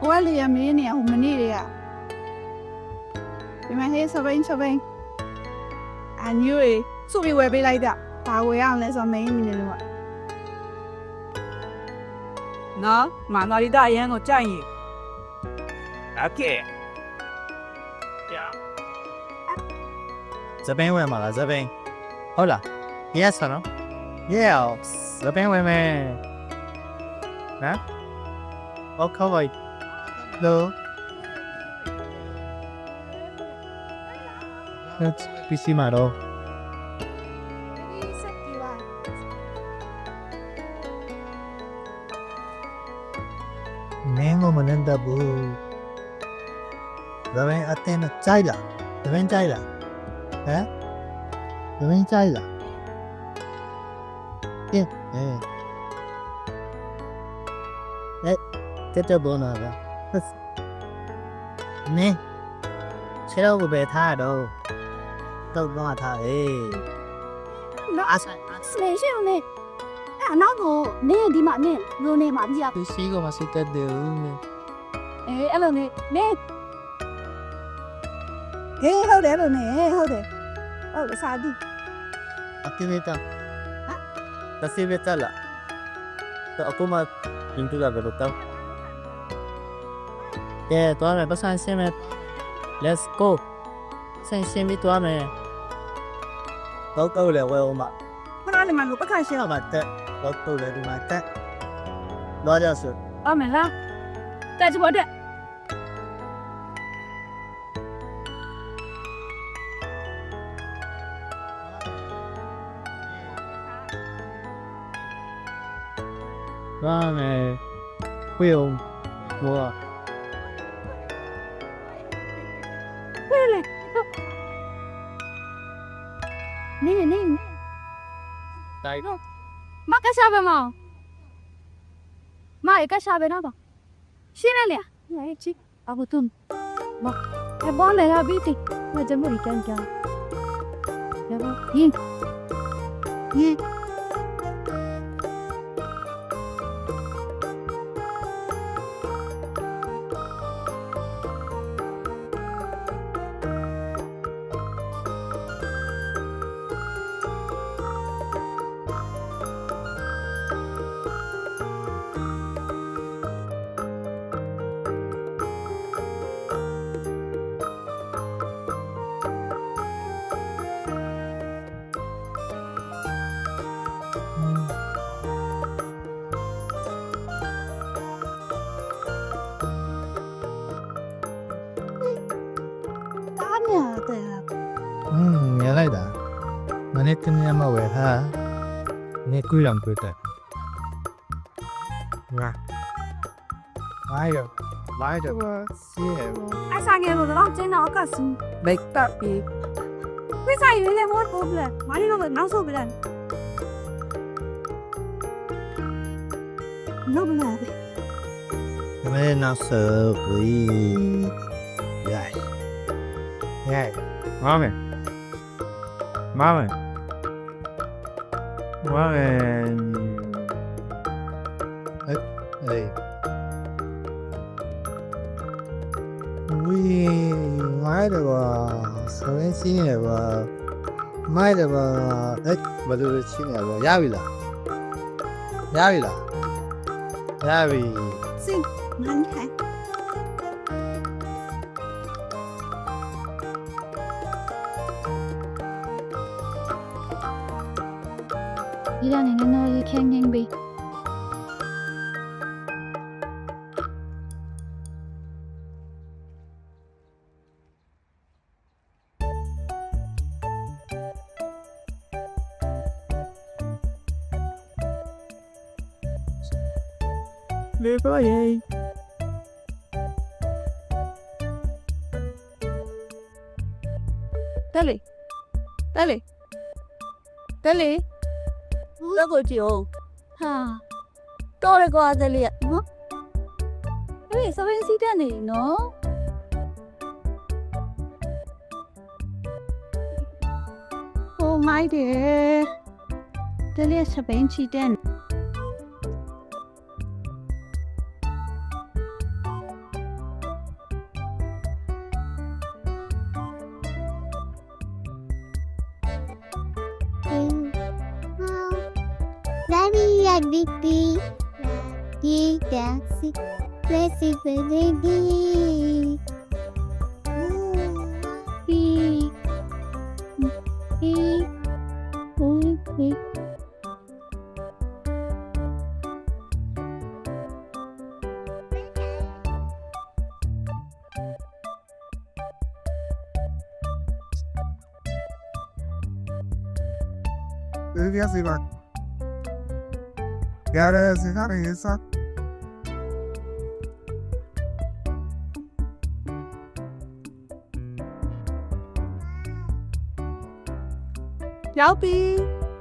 ကိုကလေရမင်းနေအောင်မနေရဒီမှာဟေးစပိန်အန်ယူရီစုပြီးဝယ်ပေးလိုက်တာဘာဝယ်ရအောင်လဲဆိုတော့မင်းနေလို့နော်မာနော်ရီတာအရန်ကိုကြိုက်ရင် Okay. Yeah. 这边问嘛了，这边好了，yes 了，yes，这边问没？啊？我靠喂，no，那必须买咯。没我们能得不？这边阿天的摘了，这边摘了。这边摘了，这不那个，呢，吃了不被他都骂他阿三，没事呢，那个你ဒီမှာ呢，လိုနေမှာပြရ 这是个嘛是得的呢，အဲ့လိုနေနေ ဟေးဟုတ်တယ်လို့နေဟုတ်တယ်စာဒီ 阿天没到，那是没到了，这aku mah pintu lah baru tahu. Tuan mai pesan sini, let's go. Saya sini tuan mai. Kau le, wei mak. ခဏနေမှာလို့ပခန့်ရှင်း Siapa mata? Kau le di mata. Luar biasa. အမေလားတက်ချပေါ်တဲ့ Tuan mai, wei我。 နေနေ 来，မကစားပဲမမရကစားပဲနော်ရှင်းလေလေချစ်အဘူတုံမဘောလေရဘီတီမကြမရီကန်ကြရပါယင်း 原来的，我那今天嘛为他，你贵两贵的，啊，来着，我谢我。 အစားငယ်လို့တော့ကျင်းတော့အကစင်းမိတ်တပ်ပြီးဝိဆိုင်ရင်းနဲ့မောပိုးပလက်မနီတော့နောက်ဆုတ်ပလက်နော်ဘလာ 因为那时候可以，妈们，喂，买的吧，稍微新的吧，买的吧，不就是新的吧，压尾了，压尾。 စင်းမန်ခိုင် ဒီကနေနော်ရခင်းငင်းပြီ 没关系。 တက်လေလက်ကိုကြည့်အောင် ဟာ တော်ရကွာတက်လေနော် ဟေးစပင်းစီးတက်နေနော် ဟိုမိုက်တယ်တက်လေစပင်းချီတက် Happy Dancing Crazy Baby Baby, I see like. Got ass in how they suck. Chào Pi